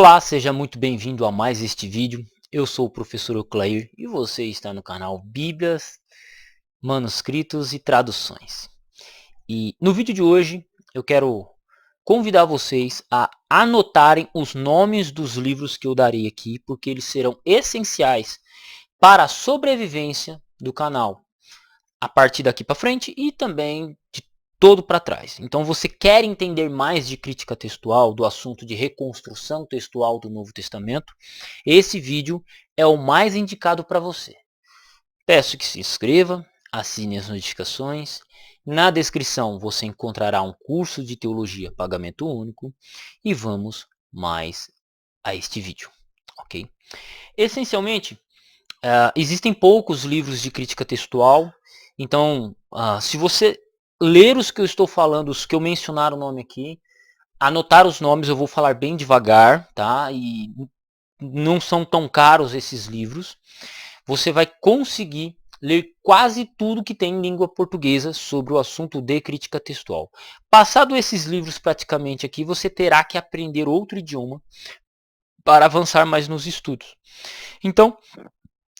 Olá, seja muito bem-vindo a mais este vídeo. Eu sou o professor Oclair e você está no canal Bíblias, Manuscritos e Traduções. E no vídeo de hoje eu quero convidar vocês a anotarem os nomes dos livros que eu darei aqui, porque eles serão essenciais para a sobrevivência do canal a partir daqui para frente e também de todo para trás. Então você quer entender mais de crítica textual, do assunto de reconstrução textual do Novo Testamento, esse vídeo é o mais indicado para você. Peço que se inscreva, assine as notificações. Na descrição você encontrará um curso de teologia pagamento único e vamos mais a este vídeo, ok? Essencialmente, existem poucos livros de crítica textual, então se você ler os que eu estou falando, os que eu mencionar o nome aqui, anotar os nomes, eu vou falar bem devagar, tá? E não são tão caros esses livros. Você vai conseguir ler quase tudo que tem em língua portuguesa sobre o assunto de crítica textual. Passado esses livros praticamente aqui, você terá que aprender outro idioma para avançar mais nos estudos. Então,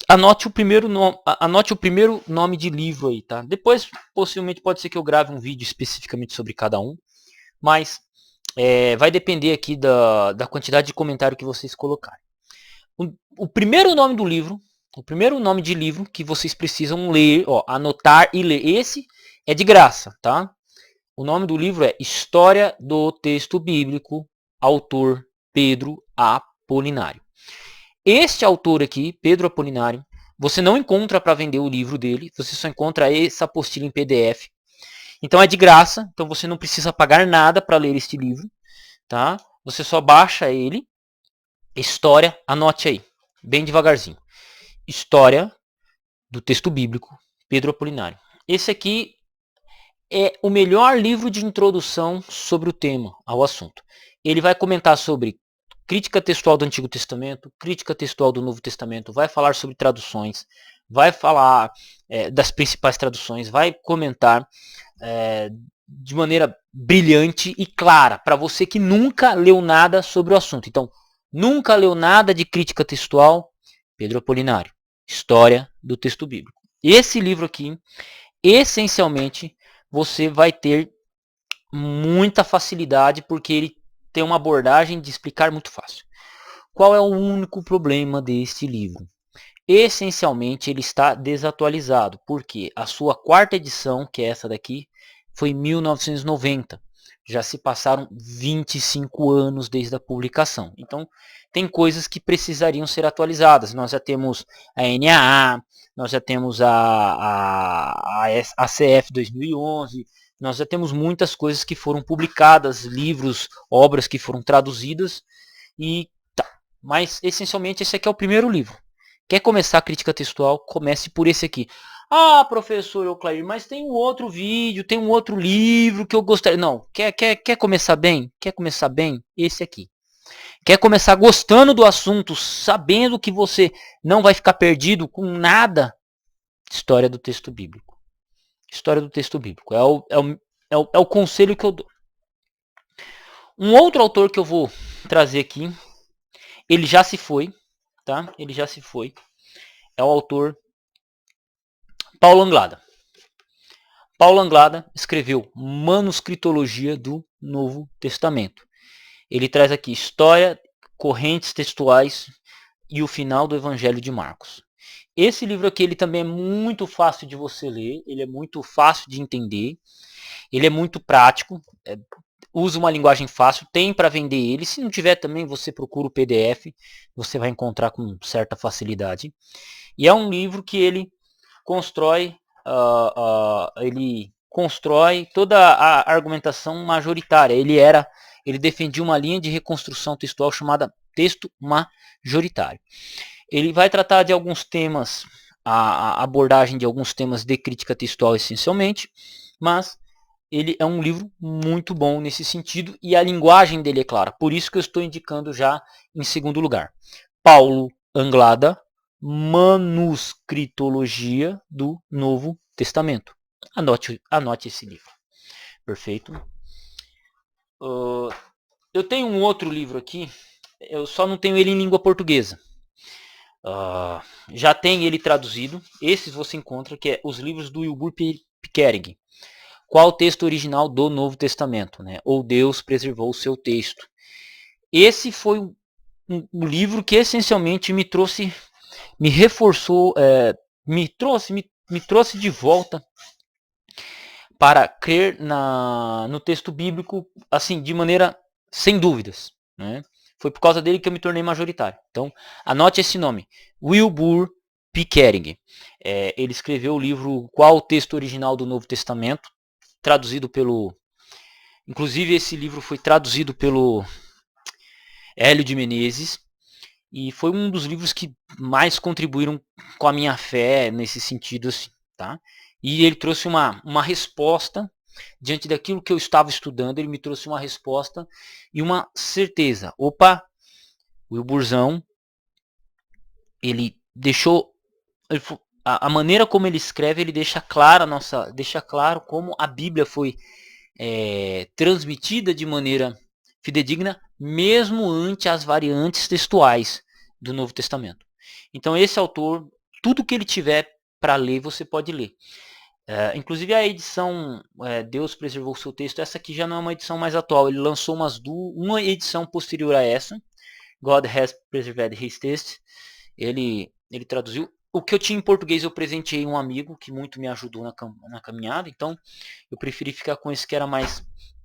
anote o primeiro nome de livro aí, tá? Depois, possivelmente, pode ser que eu grave um vídeo especificamente sobre cada um, mas vai depender aqui da quantidade de comentário que vocês colocarem. O primeiro nome do livro, o primeiro nome de livro que vocês precisam ler, anotar e ler, esse é de graça, tá? O nome do livro é História do Texto Bíblico, autor Pedro Apolinário. Este autor aqui, Pedro Apolinário, você não encontra para vender o livro dele, você só encontra essa apostila em PDF. Então é de graça, então você não precisa pagar nada para ler este livro, tá? Você só baixa ele. História, anote aí, bem devagarzinho. História do Texto Bíblico, Pedro Apolinário. Esse aqui é o melhor livro de introdução sobre o tema, ao assunto. Ele vai comentar sobre crítica textual do Antigo Testamento, crítica textual do Novo Testamento, vai falar sobre traduções, vai falar das principais traduções, vai comentar de maneira brilhante e clara, para você que nunca leu nada sobre o assunto. Então, nunca leu nada de crítica textual, Pedro Apolinário, História do Texto Bíblico. Esse livro aqui, essencialmente, você vai ter muita facilidade, porque ele tem uma abordagem de explicar muito fácil. Qual é o único problema deste livro? Essencialmente ele está desatualizado, porque a sua quarta edição, que é essa daqui, foi em 1990. Já se passaram 25 anos desde a publicação. Então tem coisas que precisariam ser atualizadas. Nós já temos a NAA, nós já temos a ACF 2011, nós já temos muitas coisas que foram publicadas, livros, obras que foram traduzidas. Mas essencialmente esse aqui é o primeiro livro. Quer começar a crítica textual? Comece por esse aqui. Ah, professor Euclair, mas tem um outro vídeo, tem um outro livro que eu gostaria. Não, quer começar bem? Quer começar bem? Esse aqui. Quer começar gostando do assunto, sabendo que você não vai ficar perdido com nada? História do texto bíblico. História do texto bíblico. É o conselho que eu dou. Um outro autor que eu vou trazer aqui, ele já se foi, tá? Ele já se foi. É o autor Paulo Anglada. Paulo Anglada escreveu Manuscritologia do Novo Testamento. Ele traz aqui história, correntes textuais e o final do Evangelho de Marcos. Esse livro aqui ele também é muito fácil de você ler, ele é muito fácil de entender, ele é muito prático, usa uma linguagem fácil, tem para vender ele. Se não tiver também, você procura o PDF, você vai encontrar com certa facilidade. E é um livro que ele constrói toda a argumentação majoritária. Ele defendia uma linha de reconstrução textual chamada texto majoritário. Ele vai tratar de alguns temas, a abordagem de alguns temas de crítica textual essencialmente, mas ele é um livro muito bom nesse sentido e a linguagem dele é clara. Por isso que eu estou indicando já em segundo lugar. Paulo Anglada, Manuscritologia do Novo Testamento. Anote esse livro. Perfeito. Eu tenho um outro livro aqui, Eu só não tenho ele em língua portuguesa. Já tem ele traduzido. Esses você encontra, que é os livros do Wilbur Pickering. Qual o texto original do Novo Testamento? Né? Ou Deus preservou o seu texto. Esse foi um livro que essencialmente me trouxe, me reforçou, me trouxe de volta para crer no texto bíblico, assim, de maneira sem dúvidas. Né? Foi por causa dele que eu me tornei majoritário. Então, anote esse nome, Wilbur Pickering. Ele escreveu o livro Qual o Texto Original do Novo Testamento, traduzido pelo... Inclusive, esse livro foi traduzido pelo Hélio de Menezes, e foi um dos livros que mais contribuíram com a minha fé nesse sentido, assim, tá? E ele trouxe uma resposta diante daquilo que eu estava estudando. Ele me trouxe uma resposta e uma certeza. Opa, o Wilburzão, ele deixou a maneira como ele escreve, ele deixa claro como a Bíblia foi transmitida de maneira fidedigna, mesmo ante as variantes textuais do Novo Testamento. Então esse autor, tudo que ele tiver para ler, você pode ler. Inclusive a edição Deus Preservou o Seu Texto, essa aqui já não é uma edição mais atual. Ele lançou uma edição posterior a essa, God Has Preserved His Text. Ele traduziu. O que eu tinha em português eu presenteei um amigo que muito me ajudou na caminhada, então eu preferi ficar com esse que era mais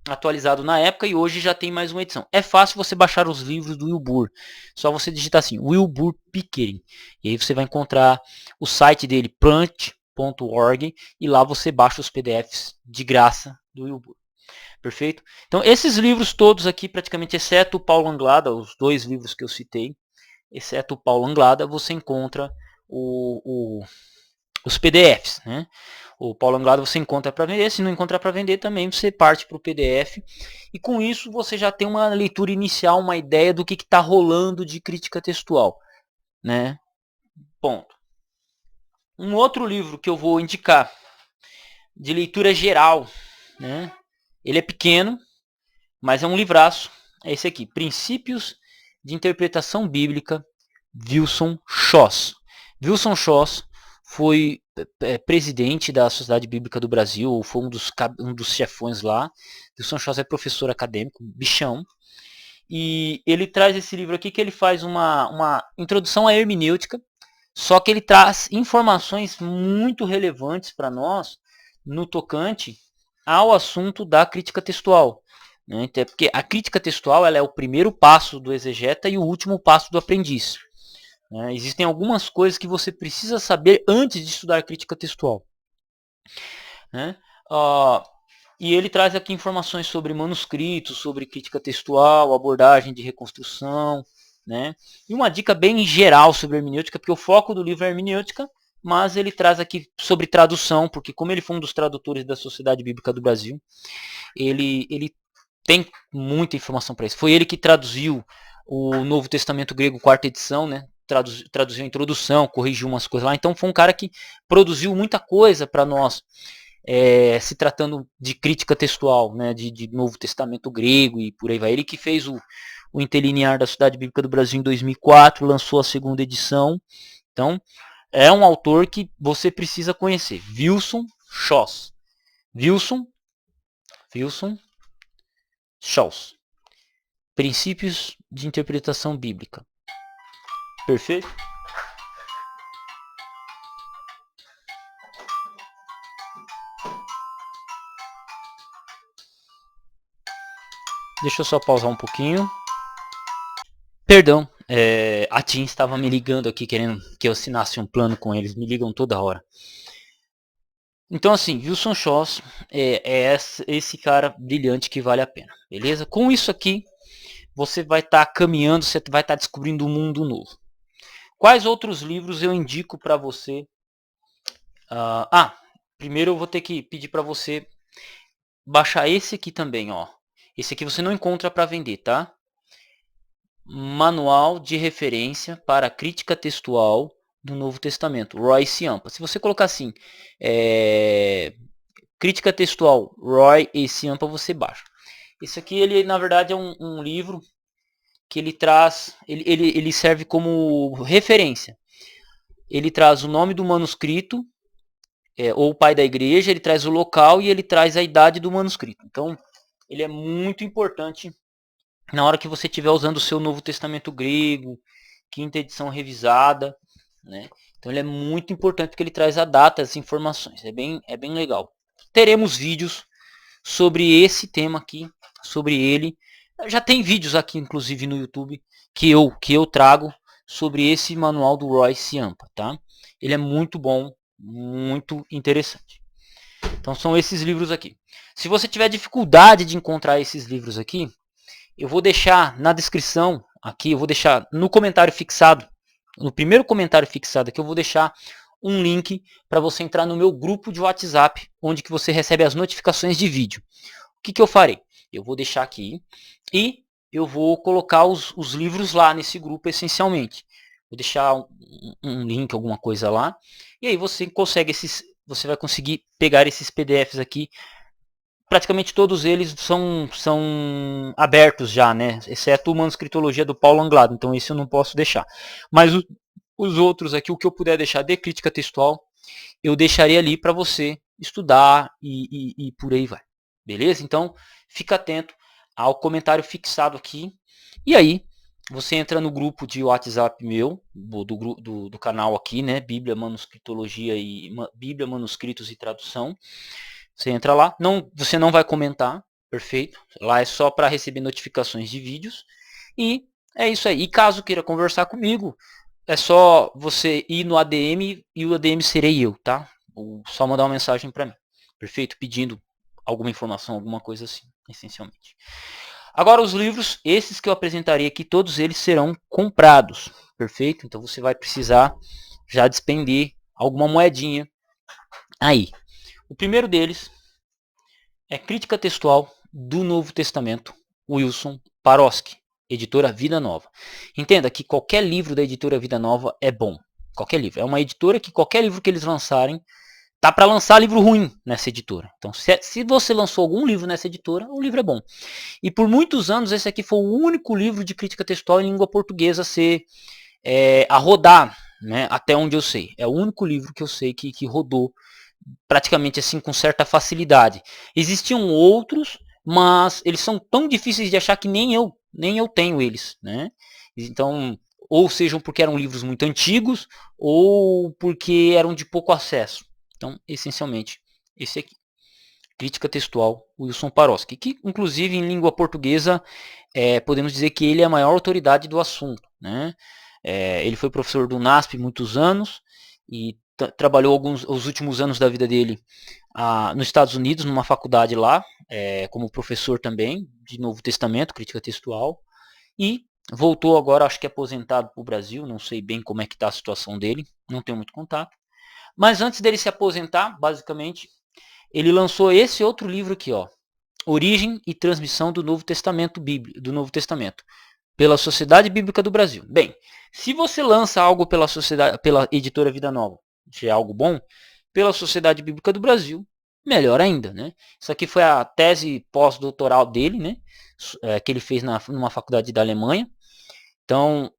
atualizado na época, e hoje já tem mais uma edição. É fácil você baixar os livros do Wilbur, só você digitar assim, Wilbur Pickering, e aí você vai encontrar o site dele, plant.org, e lá você baixa os PDFs de graça do Wilbur. Perfeito? Então esses livros todos aqui, praticamente, exceto o Paulo Anglada, os dois livros que eu citei, exceto o Paulo Anglada, você encontra os PDFs. Né? O Paulo Anglada você encontra para vender, se não encontrar para vender também você parte para o PDF, e com isso você já tem uma leitura inicial, uma ideia do que está rolando de crítica textual. Né? Ponto. Um outro livro que eu vou indicar, de leitura geral, né? Ele é pequeno, mas é um livraço, é esse aqui, Princípios de Interpretação Bíblica, Wilson Schoss. Wilson Schoss foi presidente da Sociedade Bíblica do Brasil, foi um dos chefões lá. Wilson Schoss é professor acadêmico, bichão. E ele traz esse livro aqui que ele faz uma introdução à hermenêutica, só que ele traz informações muito relevantes para nós no tocante ao assunto da crítica textual. Né? Até porque a crítica textual ela é o primeiro passo do exegeta e o último passo do aprendiz. Né? Existem algumas coisas que você precisa saber antes de estudar crítica textual. Né? E ele traz aqui informações sobre manuscritos, sobre crítica textual, abordagem de reconstrução, né? E uma dica bem geral sobre hermenêutica, porque o foco do livro é hermenêutica, mas ele traz aqui sobre tradução, porque como ele foi um dos tradutores da Sociedade Bíblica do Brasil, ele tem muita informação para isso. Foi ele que traduziu o Novo Testamento grego, quarta edição, né? Traduziu a introdução, corrigiu umas coisas lá. Então foi um cara que produziu muita coisa para nós, se tratando de crítica textual, né? de Novo Testamento grego e por aí vai. Ele que fez o Interlinear da Sociedade Bíblica do Brasil em 2004, lançou a segunda edição. Então é um autor que você precisa conhecer. Wilson Schoss. Wilson Schoss. Princípios de interpretação bíblica. Perfeito? Deixa eu só pausar um pouquinho. Perdão, a TIM estava me ligando aqui querendo que eu assinasse um plano com eles. Me ligam toda hora. Então assim, Wilson Schoss é esse cara brilhante que vale a pena. Beleza? Com isso aqui, você vai estar caminhando, você vai estar descobrindo um mundo novo. Quais outros livros eu indico para você? Primeiro eu vou ter que pedir para você baixar esse aqui também, ó. Esse aqui você não encontra para vender, tá? Manual de Referência para a Crítica Textual do Novo Testamento, Roy Ciampa. Se você colocar assim, Crítica Textual, Roy e Ciampa, você baixa. Esse aqui, ele na verdade é um livro que ele traz, ele serve como referência. Ele traz o nome do manuscrito, ou o pai da igreja, ele traz o local e ele traz a idade do manuscrito. Então, ele é muito importante na hora que você estiver usando o seu Novo Testamento grego, quinta edição revisada, né? Então ele é muito importante porque ele traz a data, as informações. É bem legal. Teremos vídeos sobre esse tema aqui, sobre ele. Já tem vídeos aqui, inclusive, no YouTube, que eu trago sobre esse manual do Royce Ciampa, tá? Ele é muito bom, muito interessante. Então são esses livros aqui. Se você tiver dificuldade de encontrar esses livros aqui, eu vou deixar na descrição aqui, eu vou deixar no comentário fixado, no primeiro comentário fixado aqui, eu vou deixar um link para você entrar no meu grupo de WhatsApp, onde que você recebe as notificações de vídeo. O que eu farei? Eu vou deixar aqui e eu vou colocar os livros lá nesse grupo essencialmente. Vou deixar um link, alguma coisa lá, e aí você vai conseguir pegar esses PDFs aqui. Praticamente todos eles são abertos já, né? Exceto o Manuscritologia do Paulo Anglado, então esse eu não posso deixar. Mas os outros aqui, o que eu puder deixar de crítica textual, eu deixarei ali para você estudar e por aí vai. Beleza? Então, fica atento ao comentário fixado aqui. E aí, você entra no grupo de WhatsApp meu, do canal aqui, né? Bíblia, Manuscritologia e Bíblia, Manuscritos e Tradução. Você entra lá, você não vai comentar, perfeito? Lá é só para receber notificações de vídeos. E é isso aí. E caso queira conversar comigo, é só você ir no ADM e o ADM serei eu, tá? Ou só mandar uma mensagem para mim, perfeito? Pedindo alguma informação, alguma coisa assim, essencialmente. Agora os livros, esses que eu apresentarei aqui, todos eles serão comprados, perfeito? Então você vai precisar já despender alguma moedinha aí. O primeiro deles é Crítica Textual do Novo Testamento, Wilson Paroski, editora Vida Nova. Entenda que qualquer livro da editora Vida Nova é bom. Qualquer livro. É uma editora que qualquer livro que eles lançarem, tá para lançar livro ruim nessa editora. Então, se você lançou algum livro nessa editora, o livro é bom. E por muitos anos, esse aqui foi o único livro de crítica textual em língua portuguesa a rodar, né, até onde eu sei. É o único livro que eu sei que rodou praticamente assim com certa facilidade. Existiam outros, mas eles são tão difíceis de achar que nem eu tenho eles, né? Então, ou sejam porque eram livros muito antigos, ou porque eram de pouco acesso. Então, essencialmente, esse aqui. Crítica Textual, Wilson Paroski, que inclusive em língua portuguesa podemos dizer que ele é a maior autoridade do assunto, né? Ele foi professor do NASP muitos anos e trabalhou os últimos anos da vida dele nos Estados Unidos, numa faculdade lá, como professor também, de Novo Testamento, crítica textual, e voltou agora, acho que aposentado para o Brasil, não sei bem como é que está a situação dele, não tenho muito contato. Mas antes dele se aposentar, basicamente, ele lançou esse outro livro aqui, ó, Origem e Transmissão do Novo Testamento pela Sociedade Bíblica do Brasil. Bem, se você lança algo pela editora Vida Nova, se é algo bom, pela Sociedade Bíblica do Brasil, melhor ainda, né? Isso aqui foi a tese pós-doutoral dele, né? Que ele fez numa faculdade da Alemanha. Então,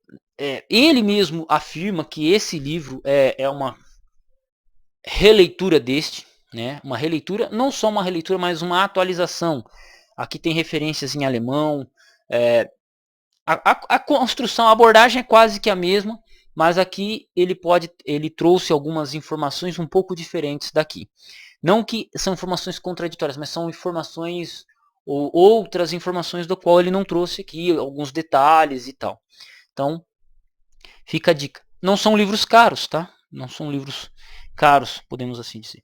ele mesmo afirma que esse livro é uma releitura deste, né? Uma releitura, não só uma releitura, mas uma atualização. Aqui tem referências em alemão. A construção, a abordagem é quase que a mesma, mas aqui ele trouxe algumas informações um pouco diferentes daqui. Não que são informações contraditórias, mas são informações ou outras informações do qual ele não trouxe aqui, alguns detalhes e tal. Então, fica a dica. Não são livros caros, tá? Não são livros caros, podemos assim dizer.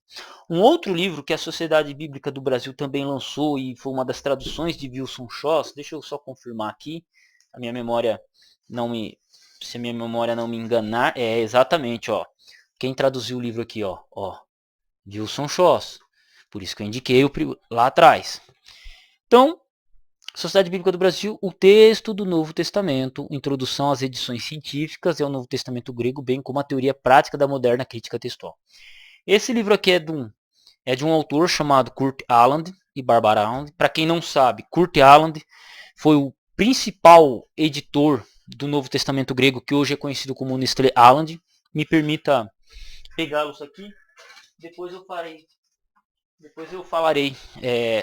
Um outro livro que a Sociedade Bíblica do Brasil também lançou e foi uma das traduções de Wilson Schoss, deixa eu só confirmar aqui, se a minha memória não me enganar, é exatamente, ó, quem traduziu o livro aqui, ó, Wilson Schoss, por isso que eu indiquei lá atrás. Então, Sociedade Bíblica do Brasil, o texto do Novo Testamento, introdução às edições científicas e ao Novo Testamento grego, bem como a teoria prática da moderna crítica textual. Esse livro aqui é de um autor chamado Kurt Aland e Barbara Aland. Para quem não sabe, Kurt Aland foi principal editor do Novo Testamento grego, que hoje é conhecido como Nestlé Aland. Me permita pegá-los aqui. Depois eu falarei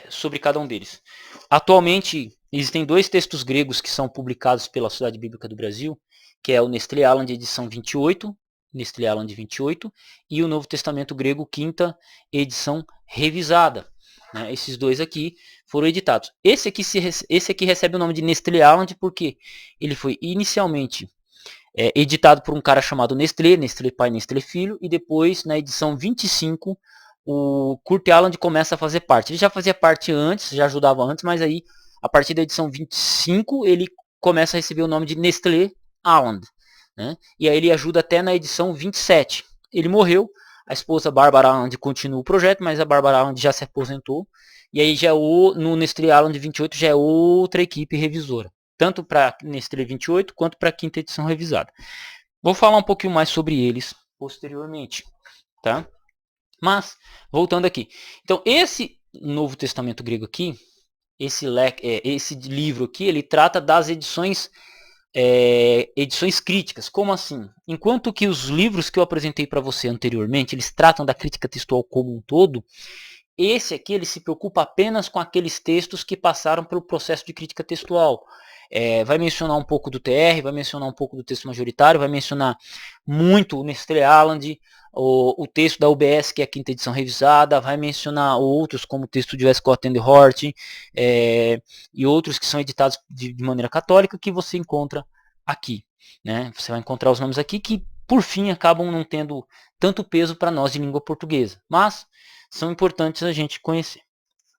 sobre cada um deles. Atualmente, existem 2 textos gregos que são publicados pela Sociedade Bíblica do Brasil, que é o Nestlé Aland edição 28, Nestlé Aland 28, e o Novo Testamento grego, 5ª edição revisada. Né? Esses 2 aqui foram editados. Esse aqui recebe o nome de Nestlé Aland porque ele foi inicialmente editado por um cara chamado Nestlé, Nestlé pai, Nestlé filho, e depois, na edição 25, o Kurt Aland começa a fazer parte. Ele já fazia parte antes, já ajudava antes, mas aí, a partir da edição 25, ele começa a receber o nome de Nestlé Aland. Né? E aí ele ajuda até na edição 27. Ele morreu, a esposa Barbara Aland continua o projeto, mas a Barbara Aland já se aposentou. E aí já no Nestlé Aland 28 já é outra equipe revisora. Tanto para Nestlé 28 quanto para a 5ª edição revisada. Vou falar um pouquinho mais sobre eles posteriormente. Tá? Mas, voltando aqui. Então, esse Novo Testamento grego aqui, esse livro aqui, ele trata das edições críticas. Como assim? Enquanto que os livros que eu apresentei para você anteriormente, eles tratam da crítica textual como um todo, esse aqui ele se preocupa apenas com aqueles textos que passaram pelo processo de crítica textual. Vai mencionar um pouco do TR, vai mencionar um pouco do texto majoritário, vai mencionar muito o Nestlé Aland, o texto da UBS, que é a 5ª edição revisada, vai mencionar outros, como o texto de Westcott and Hort, e outros que são editados de maneira católica, que você encontra aqui. Né? Você vai encontrar os nomes aqui que, por fim, acabam não tendo tanto peso para nós de língua portuguesa, mas são importantes a gente conhecer.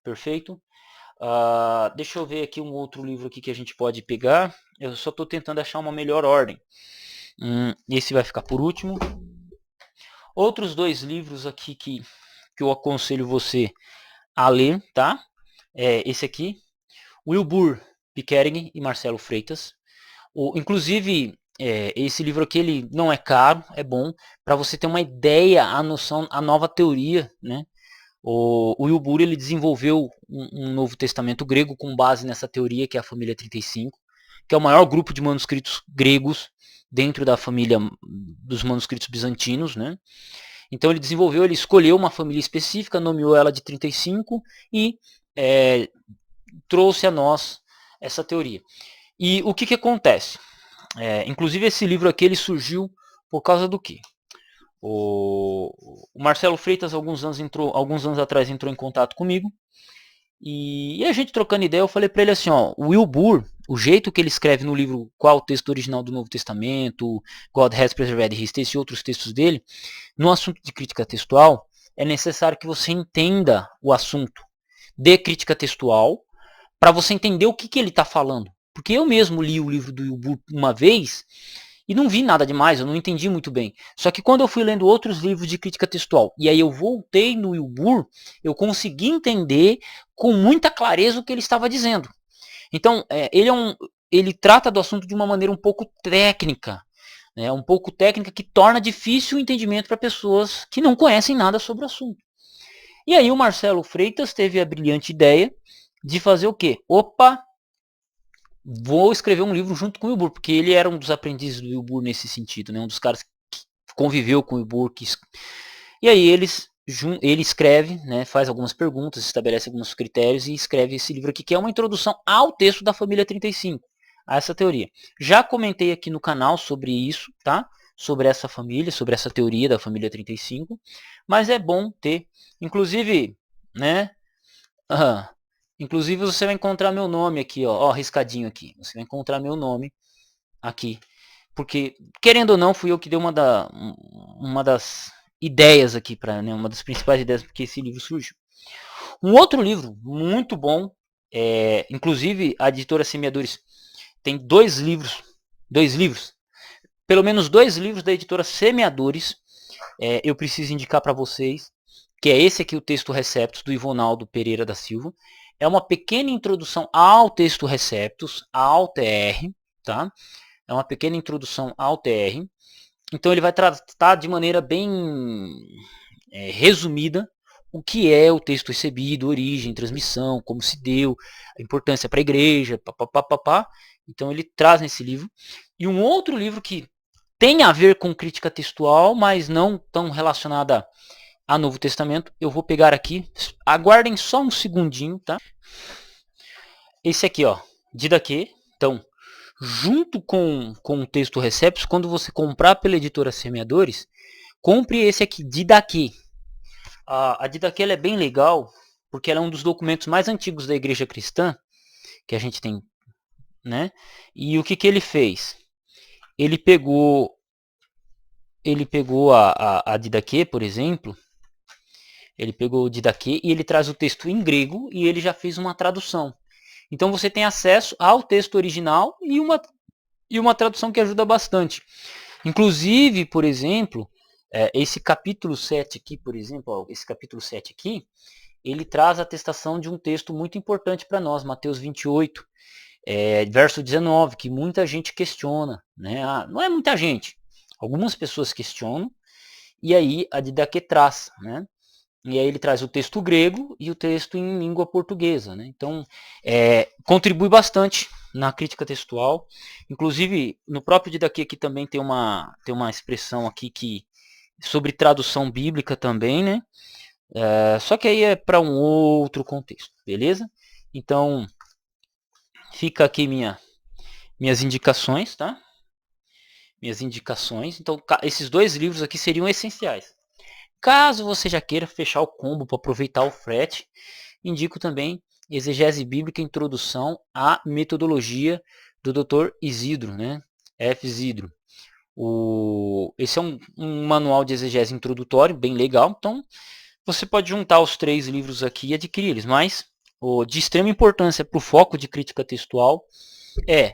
Perfeito? Deixa eu ver aqui um outro livro aqui que a gente pode pegar. Eu só estou tentando achar uma melhor ordem. Esse vai ficar por último. Outros 2 livros aqui que eu aconselho você a ler, tá? Esse aqui, Wilbur Pickering e Marcelo Freitas. Inclusive, esse livro aqui ele não é caro, é bom para você ter uma ideia, a noção, a nova teoria, né? O Wilbur ele desenvolveu um Novo Testamento grego com base nessa teoria que é a família 35, que é o maior grupo de manuscritos gregos dentro da família dos manuscritos bizantinos, né? Então ele escolheu uma família específica, nomeou ela de 35 e trouxe a nós essa teoria. E o que acontece? Inclusive esse livro aqui ele surgiu por causa do quê? O Marcelo Freitas alguns anos atrás entrou em contato comigo e a gente trocando ideia eu falei para ele assim, ó, o Wilbur, o jeito que ele escreve no livro Qual o Texto Original do Novo Testamento, God Has Preserved His Text e outros textos dele, no assunto de crítica textual, é necessário que você entenda o assunto de crítica textual para você entender o que ele está falando. Porque eu mesmo li o livro do Wilbur uma vez e não vi nada demais, eu não entendi muito bem. Só que quando eu fui lendo outros livros de crítica textual, e aí eu voltei no Wilbur, eu consegui entender com muita clareza o que ele estava dizendo. Então, ele trata do assunto de uma maneira um pouco técnica, né? Um pouco técnica que torna difícil o entendimento para pessoas que não conhecem nada sobre o assunto. E aí o Marcelo Freitas teve a brilhante ideia de fazer o quê? Opa! Vou escrever um livro junto com o Wilbur, porque ele era um dos aprendizes do Wilbur nesse sentido, né? Um dos caras que conviveu com o Wilbur. E aí ele escreve, né? Faz algumas perguntas, estabelece alguns critérios e escreve esse livro aqui, que é uma introdução ao texto da família 35, a essa teoria. Já comentei aqui no canal sobre isso, tá? Sobre essa família, sobre essa teoria da família 35, mas é bom ter, inclusive, né? Inclusive você vai encontrar meu nome aqui, ó, riscadinho aqui. Você vai encontrar meu nome aqui. Porque, querendo ou não, fui eu que dei uma das ideias aqui, né, uma das principais ideias porque esse livro surgiu. Um outro livro muito bom, inclusive a editora Semeadores tem 2 livros, pelo menos 2 livros da editora Semeadores, eu preciso indicar para vocês, que é esse aqui, o Texto Receptus, do Ivonaldo Pereira da Silva. É uma pequena introdução ao Texto Receptus, ao TR, tá? É uma pequena introdução ao TR. Então ele vai tratar de maneira bem resumida o que é o texto recebido, origem, transmissão, como se deu, a importância para a igreja, papapá. Então ele traz nesse livro. E um outro livro que tem a ver com crítica textual, mas não tão relacionada a Novo Testamento, eu vou pegar aqui. Aguardem só um segundinho, tá? Esse aqui, ó, Didaquê. Então, junto com o texto Receptos, quando você comprar pela editora Semeadores, compre esse aqui, Didaquê. A Didaquê é bem legal, porque ela é um dos documentos mais antigos da igreja cristã, que a gente tem, né? E o que ele fez? Ele pegou a Didaquê, por exemplo, ele pegou o Didaquê e ele traz o texto em grego e ele já fez uma tradução. Então você tem acesso ao texto original e uma tradução que ajuda bastante. Inclusive, por exemplo, esse capítulo 7 aqui, por exemplo, ó, esse capítulo 7 aqui, ele traz a atestação de um texto muito importante para nós, Mateus 28, verso 19, que muita gente questiona, né? Não é muita gente, algumas pessoas questionam, e aí a Didaquê traz, né? E aí ele traz o texto grego e o texto em língua portuguesa, né? Então, contribui bastante na crítica textual. Inclusive, no próprio Didaquê aqui também tem uma expressão aqui sobre tradução bíblica também, né? Só que aí é para um outro contexto, beleza? Então, fica aqui minhas indicações, tá? Minhas indicações. Então, esses dois livros aqui seriam essenciais. Caso você já queira fechar o combo para aproveitar o frete, indico também Exegese Bíblica Introdução à Metodologia do Dr. Isidro, né? F. Isidro. Esse é um manual de exegese introdutório, bem legal. Então, você pode juntar os 3 livros aqui e adquirir eles. Mas, de extrema importância para o foco de crítica textual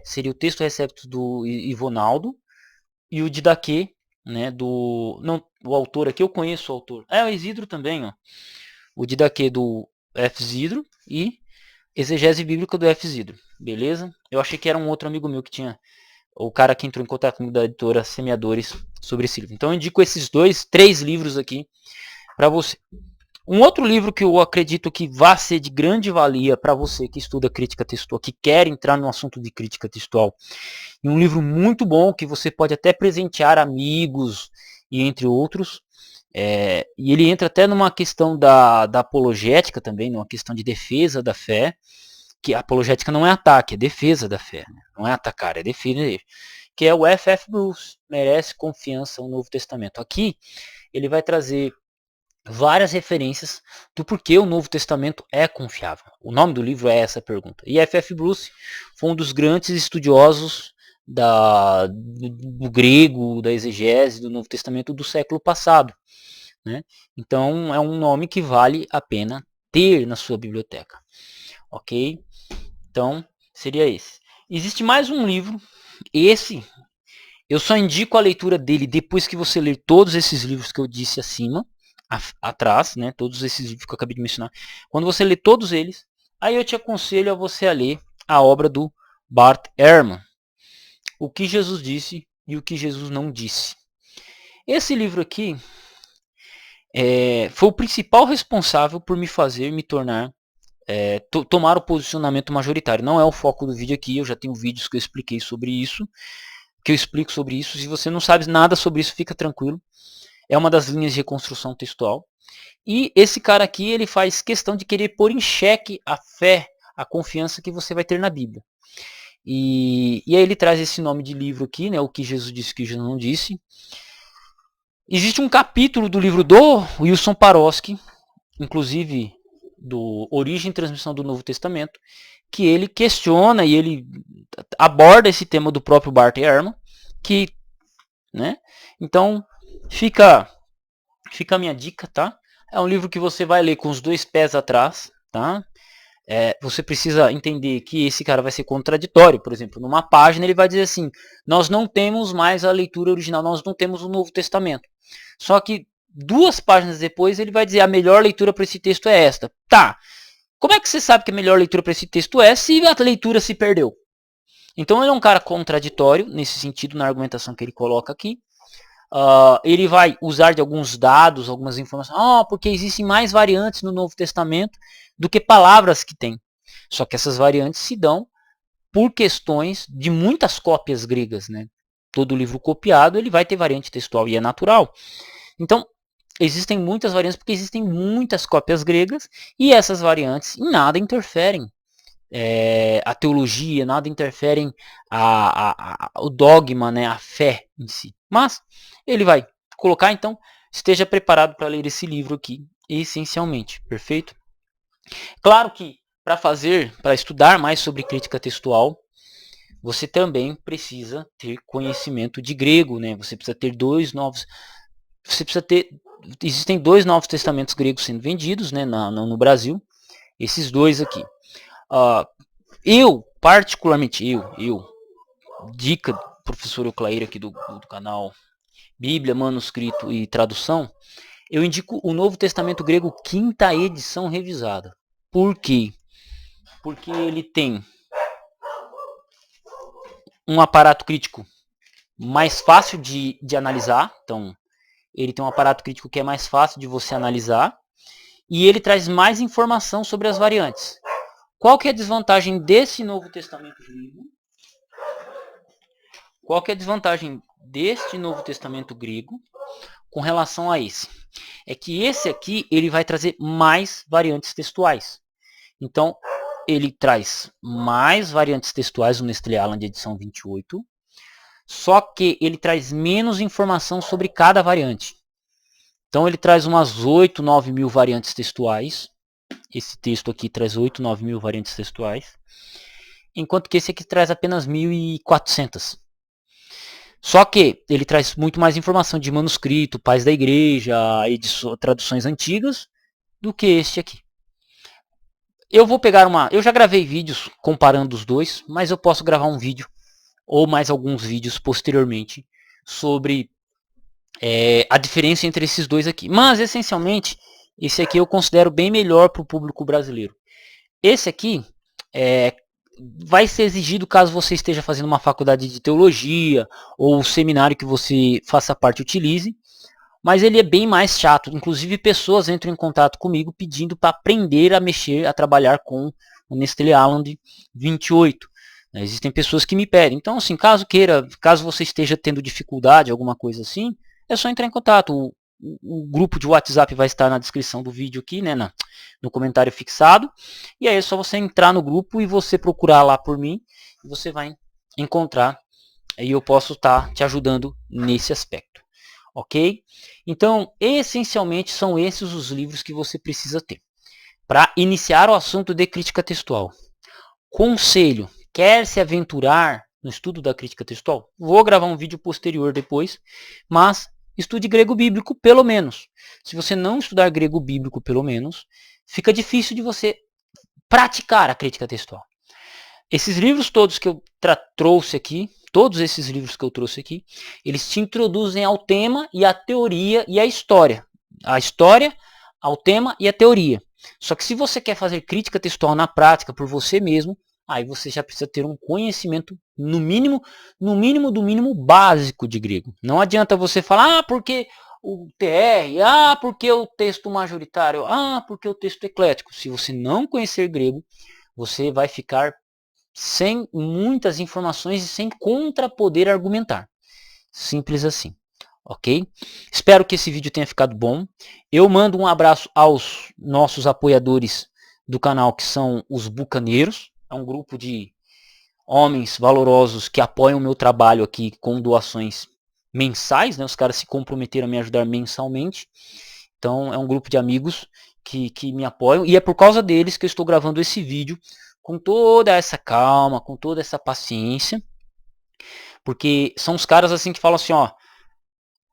seria o Texto Receptus do Ivonaldo e o Didaquê, né, o autor aqui, eu conheço o autor. O Isidro também, ó. O Didaquê do F. Isidro e Exegese Bíblica do F. Isidro. Beleza? Eu achei que era um outro amigo meu que tinha, o cara que entrou em contato comigo da editora Semeadores sobre esse livro. Então eu indico esses 3 livros aqui para você. Um outro livro que eu acredito que vai ser de grande valia para você que estuda crítica textual, que quer entrar no assunto de crítica textual, e um livro muito bom que você pode até presentear amigos e entre outros, e ele entra até numa questão da apologética também, numa questão de defesa da fé, que a apologética não é ataque, é defesa da fé, né? Não é atacar, é defesa, que é o F.F. Bruce, Merece Confiança no Novo Testamento. Aqui ele vai trazer várias referências do porquê o Novo Testamento é confiável. O nome do livro é essa pergunta. E F.F. Bruce foi um dos grandes estudiosos do grego, da exegese, do Novo Testamento do século passado, né? Então é um nome que vale a pena ter na sua biblioteca. Ok? Então seria esse. Existe mais um livro, esse eu só indico a leitura dele depois que você ler todos esses livros que eu disse acima, atrás, né? Todos esses livros que eu acabei de mencionar. Quando você ler todos eles, aí eu te aconselho a você a ler a obra do Bart Ehrman, O que Jesus disse e o que Jesus não disse. Esse livro aqui foi o principal responsável por me fazer me tornar tomar o posicionamento majoritário. Não é o foco do vídeo aqui, eu já tenho vídeos que eu expliquei sobre isso, que eu explico sobre isso. Se você não sabe nada sobre isso, fica tranquilo. É uma das linhas de reconstrução textual. E esse cara aqui, ele faz questão de querer pôr em xeque a fé, a confiança que você vai ter na Bíblia. E aí ele traz esse nome de livro aqui, né, O que Jesus disse, o que Jesus não disse. Existe um capítulo do livro do Wilson Paroski, inclusive do Origem e Transmissão do Novo Testamento, que ele questiona e ele aborda esse tema do próprio Bart Ehrman, que, né? Então fica a minha dica, tá? É um livro que você vai ler com os 2 pés atrás, tá? Você precisa entender que esse cara vai ser contraditório. Por exemplo, numa página ele vai dizer assim: nós não temos mais a leitura original, nós não temos o Novo Testamento. Só que 2 páginas depois ele vai dizer: a melhor leitura para esse texto é esta. Tá, como é que você sabe que a melhor leitura para esse texto é se a leitura se perdeu? Então ele é um cara contraditório nesse sentido, na argumentação que ele coloca aqui. Ele vai usar de alguns dados, algumas informações, porque existem mais variantes no Novo Testamento do que palavras que tem. Só que essas variantes se dão por questões de muitas cópias gregas, né? Todo livro copiado ele vai ter variante textual e é natural. Então, existem muitas variantes porque existem muitas cópias gregas e essas variantes em nada interferem a teologia, nada interferem o dogma, né, a fé em si. Mas ele vai colocar, então, esteja preparado para ler esse livro aqui, essencialmente, perfeito? Claro que para estudar mais sobre crítica textual, você também precisa ter conhecimento de grego, né? Você precisa ter existem 2 novos testamentos gregos sendo vendidos, né, no Brasil, esses 2 aqui. Particularmente, dica do professor Euclair aqui do canal Bíblia, Manuscrito e Tradução, eu indico o Novo Testamento Grego, 5ª edição revisada. Por quê? Porque ele tem um aparato crítico mais fácil de analisar, então ele tem um aparato crítico que é mais fácil de você analisar, e ele traz mais informação sobre as variantes. Qual que é a desvantagem desse Novo Testamento grego? Qual que é a desvantagem deste Novo Testamento grego com relação a esse? É que esse aqui ele vai trazer mais variantes textuais. Então, ele traz mais variantes textuais no Nestlé Aland edição 28, só que ele traz menos informação sobre cada variante. Então, ele traz umas 8, 9 mil variantes textuais. Esse texto aqui traz 8, 9 mil variantes textuais, enquanto que esse aqui traz apenas 1.400. Só que ele traz muito mais informação de manuscrito, pais da igreja, traduções antigas, do que este aqui. Eu já gravei vídeos comparando os dois, mas eu posso gravar um vídeo, ou mais alguns vídeos posteriormente, sobre a diferença entre esses dois aqui. Mas, essencialmente, esse aqui eu considero bem melhor para o público brasileiro. Esse aqui vai ser exigido caso você esteja fazendo uma faculdade de teologia ou um seminário que você faça parte utilize, mas ele é bem mais chato. Inclusive pessoas entram em contato comigo pedindo para aprender a mexer, a trabalhar com o Nestlé Aland 28. Existem pessoas que me pedem. Então, assim, caso você esteja tendo dificuldade, alguma coisa assim, é só entrar em contato. O grupo de WhatsApp vai estar na descrição do vídeo aqui, né, no comentário fixado. E aí é só você entrar no grupo e você procurar lá por mim. E você vai encontrar. E eu posso estar te ajudando nesse aspecto. Ok? Então, essencialmente, são esses os livros que você precisa ter para iniciar o assunto de crítica textual. Conselho: quer se aventurar no estudo da crítica textual? Vou gravar um vídeo posterior depois, mas estude grego bíblico pelo menos. Se você não estudar grego bíblico pelo menos, fica difícil de você praticar a crítica textual. Esses livros todos que eu trouxe aqui, todos esses livros que eu trouxe aqui, eles te introduzem ao tema e à teoria e à história. A história, ao tema e à teoria. Só que se você quer fazer crítica textual na prática por você mesmo, aí você já precisa ter um conhecimento no mínimo básico de grego. Não adianta você falar, porque o TR, porque o texto majoritário, porque o texto eclético. Se você não conhecer grego, você vai ficar sem muitas informações e sem poder argumentar. Simples assim. Ok? Espero que esse vídeo tenha ficado bom. Eu mando um abraço aos nossos apoiadores do canal, que são os Bucaneiros. É um grupo de homens valorosos que apoiam o meu trabalho aqui com doações mensais, né? Os caras se comprometeram a me ajudar mensalmente. Então é um grupo de amigos que me apoiam. E é por causa deles que eu estou gravando esse vídeo com toda essa calma, com toda essa paciência. Porque são os caras assim que falam assim,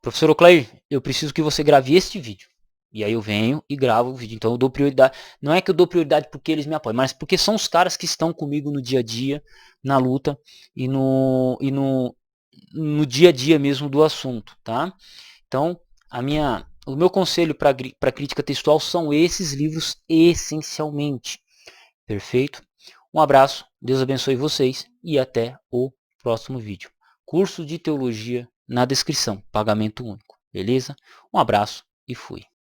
professor Euclair, eu preciso que você grave este vídeo. E aí eu venho e gravo o vídeo. Então eu dou prioridade. Não é que eu dou prioridade porque eles me apoiam, mas porque são os caras que estão comigo no dia a dia, na luta e no dia a dia mesmo do assunto, tá? Então, o meu conselho para crítica textual são esses livros essencialmente. Perfeito? Um abraço, Deus abençoe vocês e até o próximo vídeo. Curso de Teologia na descrição, pagamento único, beleza? Um abraço e fui.